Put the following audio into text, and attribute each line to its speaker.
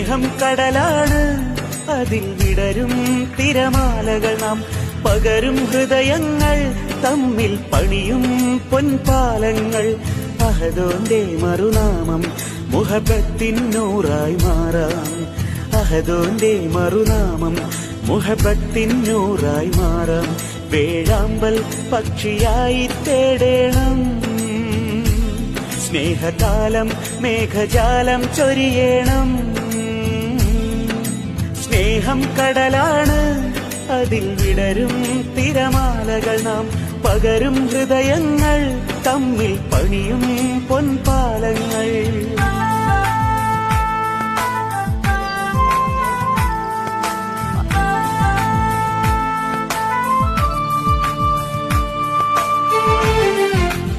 Speaker 1: സ്നേഹം കടലാണ്, അതിൽ വിടരും തിരമാലകൾ നാം. പകരും ഹൃദയങ്ങൾ തമ്മിൽ പണിയും പൊൻപാലങ്ങൾ. അഹദോന്റെ മറുനാമം മുഹബത്തിനൂറായി മാറാം. അഹദോന്റെ മറുനാമം മുഹബത്തിനൂറായി മാറാം. വേഴാമ്പൽ പക്ഷിയായി തേടേണം, സ്നേഹകാലം മേഘജാലം ചൊരിയണം. സ്നേഹം കടലാണ്, അതിൽ വിടരും തിരമാലകൾ നാം. പകരും ഹൃദയങ്ങൾ തമ്മിൽ പണിയും പൊൻപാ